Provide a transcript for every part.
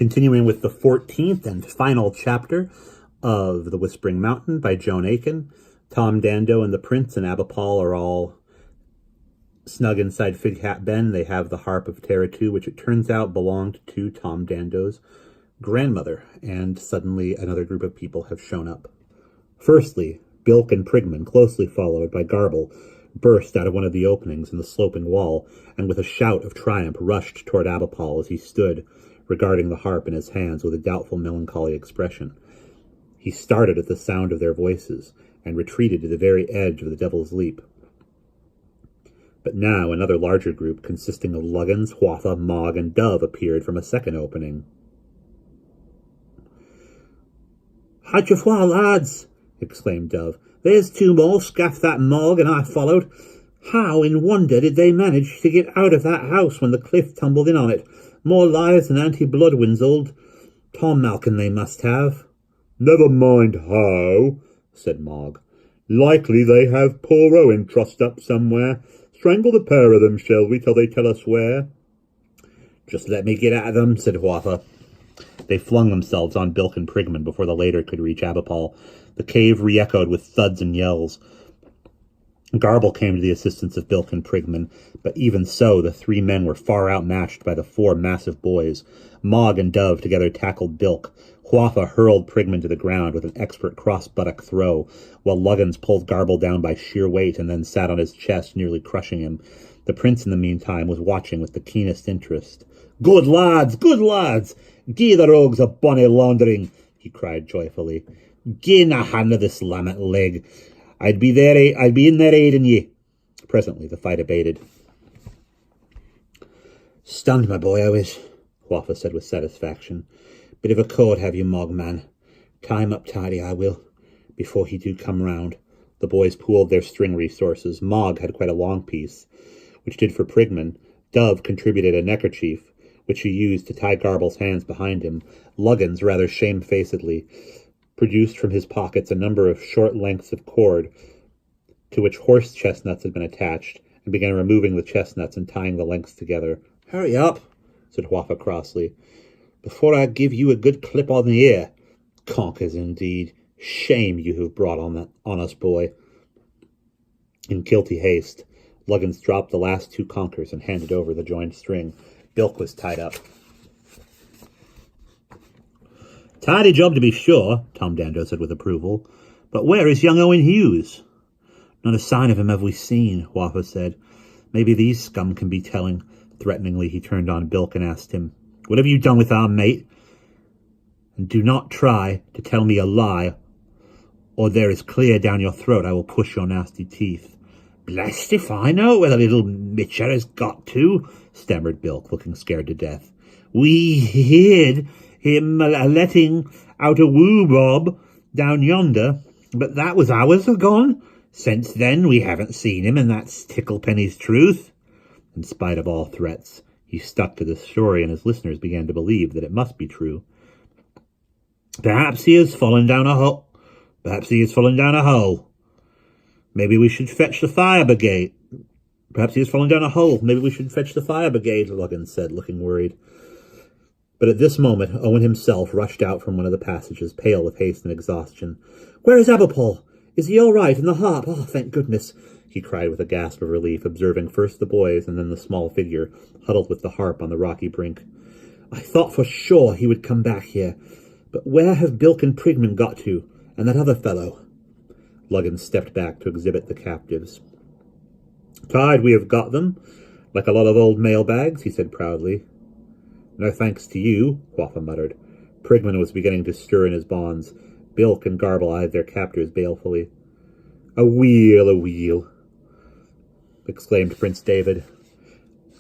Continuing with the 14th and final chapter of The Whispering Mountain by Joan Aiken. Tom Dando and the Prince and Abapol are all snug inside Fig Hat Bend. They have the Harp of Teratu, which it turns out belonged to Tom Dando's grandmother, and suddenly another group of people have shown up. Firstly, Bilk and Prigman, closely followed by Garble, burst out of one of the openings in the sloping wall, and with a shout of triumph rushed toward Abapol as he stood, regarding the harp in his hands with a doubtful melancholy expression. He started at the sound of their voices, and retreated to the very edge of the Devil's Leap. But now another larger group, consisting of Luggins, Hwatha, Mogg, and Dove, appeared from a second opening. "Had you far, lads?" exclaimed Dove. "There's two more, scaffed that Mogg, and I followed. How in wonder did they manage to get out of that house when the cliff tumbled in on it? More liars than anti-bloodwinds, old Tom Malkin they must have." "Never mind how," said Mogg. "Likely they have poor Owen trussed up somewhere. Strangle the pair of them, shall we, till they tell us where?" "Just let me get at them," said Hwatha. They flung themselves on Bilk and Prigman before the latter could reach Abapol. The cave re-echoed with thuds and yells. Garble came to the assistance of Bilk and Prigman, but even so the three men were far outmatched by the four massive boys. Mogg and Dove together tackled Bilk. Hwatha hurled Prigman to the ground with an expert cross-buttock throw, while Luggins pulled Garble down by sheer weight and then sat on his chest, nearly crushing him. The Prince, in the meantime, was watching with the keenest interest. Good lads! Gie the rogues a bonny laundering," he cried joyfully. "Gie na hand of this lammet leg. I'd be in there aiding ye." Presently the fight abated. "Stunned, my boy, I was," Hwatha said with satisfaction. "Bit of a cord have you, Mogg, man. Tie him up tidy, I will, before he do come round." The boys pooled their string resources. Mogg had quite a long piece, which did for Prigman. Dove contributed a neckerchief, which he used to tie Garble's hands behind him. Luggins, rather shamefacedly, produced from his pockets a number of short lengths of cord to which horse chestnuts had been attached, and began removing the chestnuts and tying the lengths together. "Hurry up," said Hwatha crossly, "before I give you a good clip on the ear. Conkers, indeed. Shame you have brought on us, boy." In guilty haste, Luggins dropped the last two conkers and handed over the joined string. Bilk was tied up. "Tidy job, to be sure," Tom Dando said with approval. "But where is young Owen Hughes?" "Not a sign of him have we seen," Hwatha said. "Maybe these scum can be telling." Threateningly he turned on Bilk and asked him, "What have you done with our mate? And do not try to tell me a lie, or there is clear down your throat I will push your nasty teeth." "Blessed if I know where the little mitcher has got to," stammered Bilk, looking scared to death. "We heard him letting out a woo-bob down yonder, but that was hours agone. Since then we haven't seen him, and that's Ticklepenny's truth." In spite of all threats, he stuck to the story, and his listeners began to believe that it must be true. "Perhaps he has fallen down a hole. Maybe we should fetch the fire brigade." "Perhaps he has fallen down a hole. Maybe we should fetch the fire brigade," Luggins said, looking worried. But at this moment, Owen himself rushed out from one of the passages, pale with haste and exhaustion. "Where is Abapol? Is he all right in the harp? Oh, thank goodness," he cried with a gasp of relief, observing first the boys and then the small figure huddled with the harp on the rocky brink. "I thought for sure he would come back here. But where have Bilk and Prigman got to, and that other fellow?" Luggins stepped back to exhibit the captives. "Tied we have got them, like a lot of old mailbags," he said proudly. "No thanks to you," Hwatha muttered. Prigman was beginning to stir in his bonds. Bilk and Garble eyed their captors balefully. A wheel, exclaimed Prince David.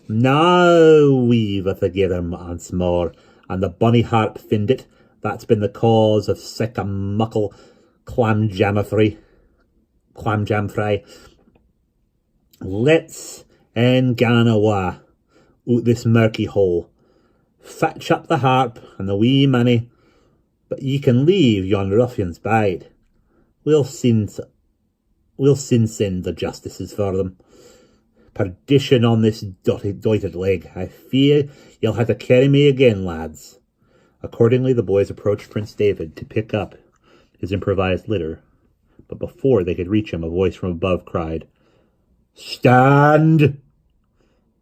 "Now we've a forgive him once more, and the bonny harp find it. That's been the cause of sic a muckle clam jam fry. Let's en gan awa out this murky hole. Fetch up the harp and the wee money, but ye can leave yon ruffians bide. We'll soon send the justices for them. Perdition on this doited leg. I fear you'll have to carry me again, lads." Accordingly, the boys approached Prince David to pick up his improvised litter, but before they could reach him, a voice from above cried, "Stand!"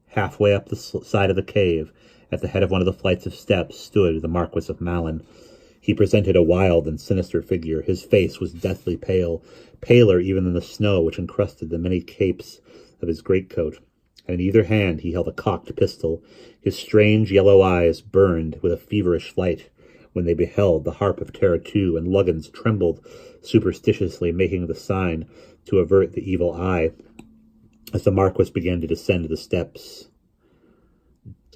Halfway up the side of the cave, at the head of one of the flights of steps, stood the Marquis of Malin. He presented a wild and sinister figure. His face was deathly pale, paler even than the snow which encrusted the many capes of his greatcoat, and in either hand he held a cocked pistol. His strange yellow eyes burned with a feverish light when they beheld the harp of Terra II, and Luggins trembled superstitiously, making the sign to avert the evil eye as the Marquis began to descend the steps.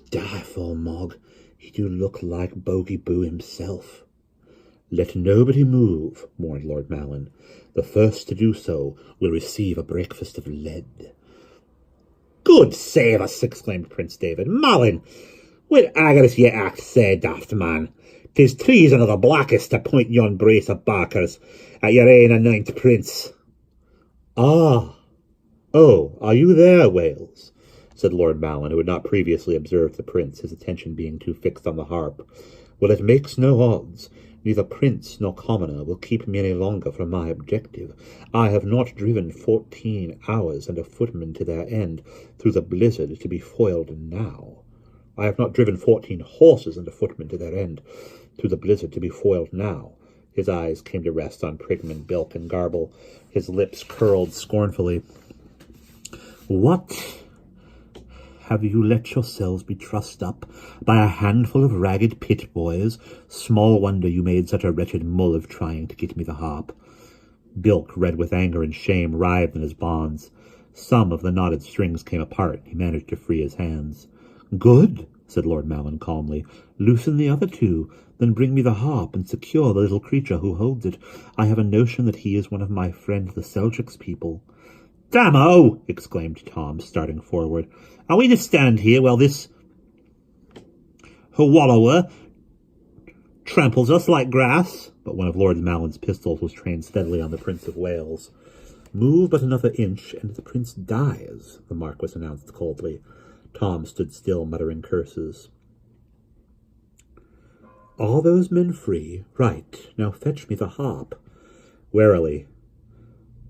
"Direful Mog, he do look like Bogey Boo himself." "Let nobody move," warned Lord Malin. "The first to do so will receive a breakfast of lead." "Good save us!" exclaimed Prince David. "Malin, what agars ye act sae, daft man? 'Tis treason of the blackest to point yon brace of barkers at your ain anoint prince." "Ah! Oh, are you there, Wales?" said Lord Malin, who had not previously observed the prince, his attention being too fixed on the harp. "Well, it makes no odds. Neither prince nor commoner will keep me any longer from my objective. I have not driven 14 hours and a footman to their end through the blizzard to be foiled now. I have not driven 14 horses and a footman to their end through the blizzard to be foiled now." His eyes came to rest on Pridman, Bilk, and Garble. His lips curled scornfully. "What? Have you let yourselves be trussed up by a handful of ragged pit boys? Small wonder you made such a wretched mull of trying to get me the harp." Bilk, red with anger and shame, writhed in his bonds. Some of the knotted strings came apart. He managed to free his hands. "Good," said Lord Malin calmly. "Loosen the other two, then bring me the harp and secure the little creature who holds it. I have a notion that he is one of my friend the Seljuks people." "Damn-o!" exclaimed Tom, starting forward. "Are we to stand here while this wallower tramples us like grass?" But one of Lord Malin's pistols was trained steadily on the Prince of Wales. "Move but another inch, and the prince dies," the Marquis announced coldly. Tom stood still, muttering curses. "All those men free? Right. Now fetch me the harp." Warily,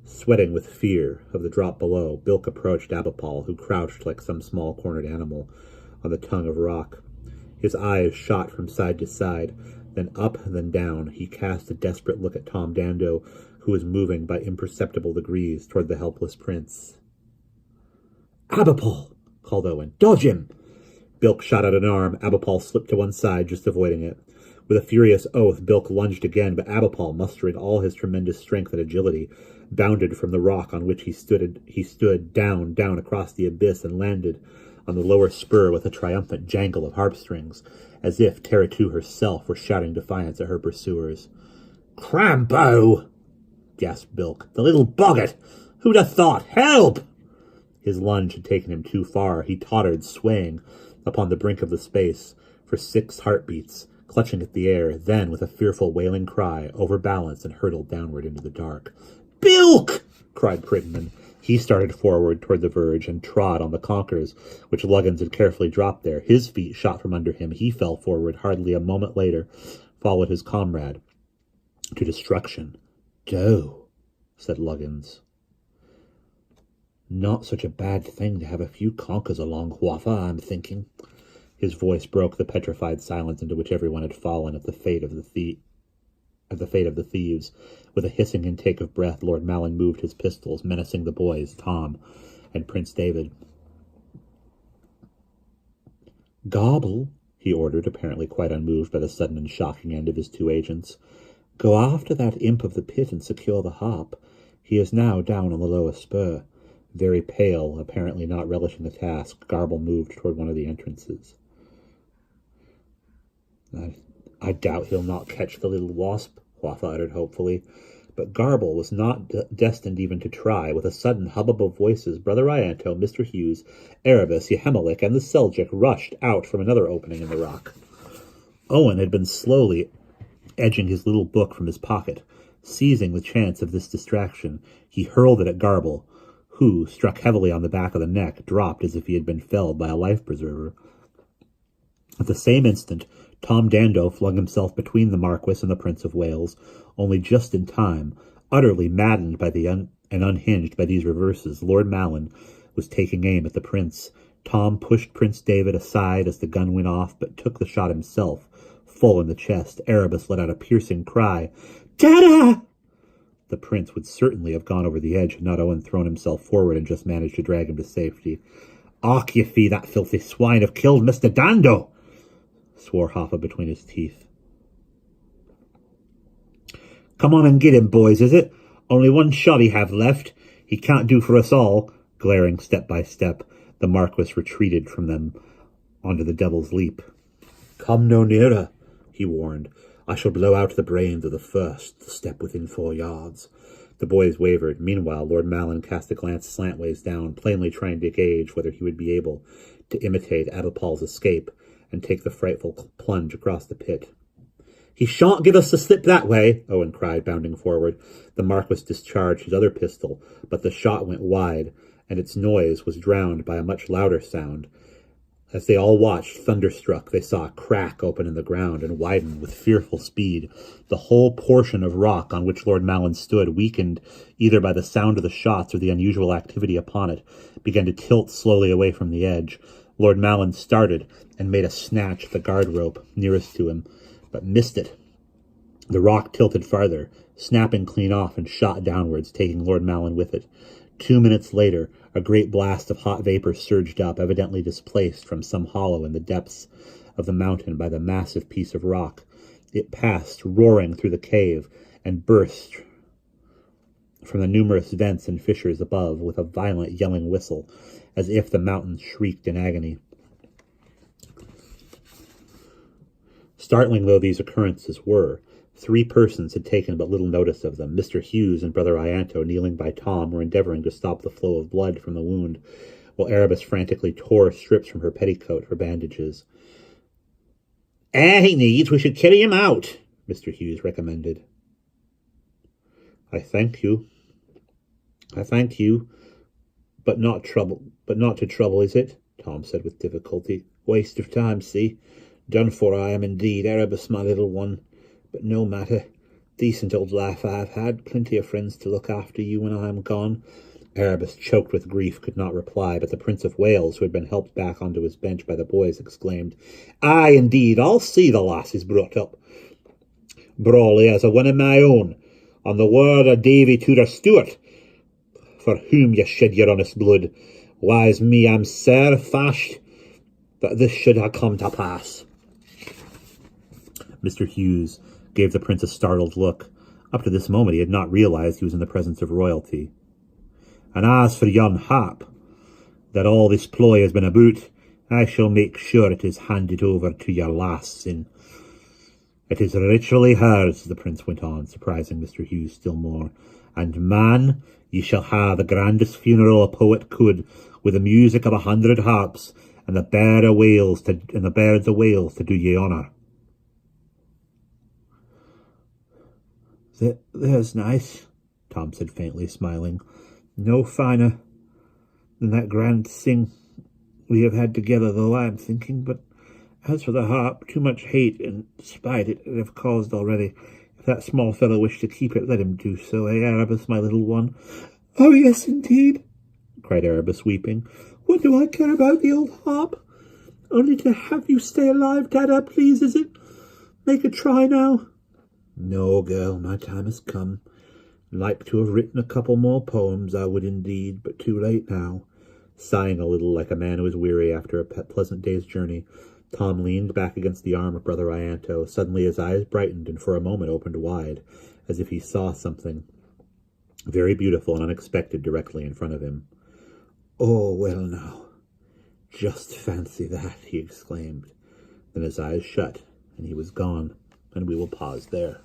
sweating with fear of the drop below, Bilk approached Abipal, who crouched like some small cornered animal on the tongue of rock. His eyes shot from side to side, then up, then down. He cast a desperate look at Tom Dando, who was moving by imperceptible degrees toward the helpless prince. "Abipal!" called Owen. "Dodge him!" Bilk shot out an arm. Abipal slipped to one side, just avoiding it. With a furious oath, Bilk lunged again, but Abipal, mustering all his tremendous strength and agility, bounded from the rock on which he stood down across the abyss, and landed on the lower spur with a triumphant jangle of harp strings, as if Terra II herself were shouting defiance at her pursuers. "Crampo!" gasped Bilk. "The little boggart! Who'd have thought? Help!" His lunge had taken him too far. He tottered, swaying upon the brink of the space for 6 heartbeats, clutching at the air, then, with a fearful wailing cry, overbalanced and hurtled downward into the dark. "Bilk!" cried Pridman. He started forward toward the verge and trod on the conkers, which Luggins had carefully dropped there. His feet shot from under him. He fell forward. Hardly a moment later followed his comrade to destruction. "Doe," said Luggins. "Not such a bad thing to have a few conkers along, Waffa, I'm thinking." His voice broke the petrified silence into which everyone had fallen at the fate of the thieves. With a hissing intake of breath, Lord Malin moved his pistols, menacing the boys, Tom and Prince David. "Garble," he ordered, apparently quite unmoved by the sudden and shocking end of his 2 agents. "Go after that imp of the pit and secure the harp. He is now down on the lower spur." Very pale, apparently not relishing the task, Garble moved toward one of the entrances. I doubt he'll not catch the little wasp," Waffa uttered hopefully. But Garble was not destined even to try. With a sudden hubbub of voices, Brother Ianto, Mr. Hughes, Erebus, Yehemelik, and the Seljuk rushed out from another opening in the rock. Owen had been slowly edging his little book from his pocket. Seizing the chance of this distraction, he hurled it at Garble, who, struck heavily on the back of the neck, dropped as if he had been felled by a life-preserver. At the same instant, Tom Dando flung himself between the Marquis and the Prince of Wales, only just in time. Utterly maddened by and unhinged by these reverses, Lord Malin was taking aim at the prince. Tom pushed Prince David aside as the gun went off, but took the shot himself, full in the chest. Erebus let out a piercing cry. "Dada!" The prince would certainly have gone over the edge had not Owen thrown himself forward and just managed to drag him to safety. "Och, ye fie, that filthy swine have killed Mr. Dando!" swore Hoffa between his teeth. "Come on and get him, boys, is it? Only one shot he have left. He can't do for us all." Glaring step by step, the Marquis retreated from them onto the Devil's Leap. "Come no nearer," he warned. "I shall blow out the brains of the first to step within 4 yards. The boys wavered. Meanwhile, Lord Malin cast a glance slantways down, plainly trying to gauge whether he would be able to imitate Abipal's escape and take the frightful plunge across the pit. "He shan't give us the slip that way," Owen cried, bounding forward. The Marquis discharged his other pistol, but the shot went wide, and its noise was drowned by a much louder sound. As they all watched, thunderstruck, they saw a crack open in the ground and widen with fearful speed. The whole portion of rock on which Lord Malin stood, weakened either by the sound of the shots or the unusual activity upon it, began to tilt slowly away from the edge. Lord Malin started and made a snatch at the guard rope nearest to him, but missed it. The rock tilted farther, snapping clean off, and shot downwards, taking Lord Malin with it. 2 minutes later, a great blast of hot vapor surged up, evidently displaced from some hollow in the depths of the mountain by the massive piece of rock. It passed, roaring through the cave, and burst from the numerous vents and fissures above with a violent yelling whistle, as if the mountain shrieked in agony. Startling though these occurrences were, 3 persons had taken but little notice of them. Mr. Hughes and Brother Ianto, kneeling by Tom, were endeavouring to stop the flow of blood from the wound, while Erebus frantically tore strips from her petticoat for bandages. He needs. We should carry him out," Mr. Hughes recommended. I thank you, but not to trouble, is it?" Tom said with difficulty. "Waste of time, see? Done for I am indeed, Erebus, my little one. But no matter. Decent old life I have had. Plenty of friends to look after you when I am gone." Erebus, choked with grief, could not reply, but the Prince of Wales, who had been helped back onto his bench by the boys, exclaimed, "Aye, indeed, I'll see the lasses brought up, brawly as a one of my own, on the word of Davy Tudor Stewart, for whom ye shed your honest blood. Why's me, I'm sair fashed that this should ha' come to pass." Mr. Hughes gave the prince a startled look. Up to this moment he had not realized he was in the presence of royalty. "And as for yon harp that all this ploy has been about, I shall make sure it is handed over to your lass in. It is ritually hers," the prince went on, surprising Mr. Hughes still more. "And man, ye shall have the grandest funeral a poet could, with the music of 100 harps, and the birds of Wales to do ye honour." "There's nice," Tom said faintly, smiling. "No finer than that grand sing we have had together, though, I am thinking. But as for the harp, too much hate and spite it have caused already. If that small fellow wished to keep it, let him do so, Erebus, my little one?" "Oh, yes, indeed," cried Erebus, weeping. "What do I care about the old harp? Only to have you stay alive, Dada, please, is it? Make a try now." "No, girl, my time has come. Like to have written a couple more poems, I would indeed, but too late now." Sighing a little like a man who is weary after a pleasant day's journey, Tom leaned back against the arm of Brother Ianto. Suddenly his eyes brightened and for a moment opened wide, as if he saw something very beautiful and unexpected directly in front of him. "Oh, well now, just fancy that," he exclaimed. Then his eyes shut, and he was gone, and we will pause there.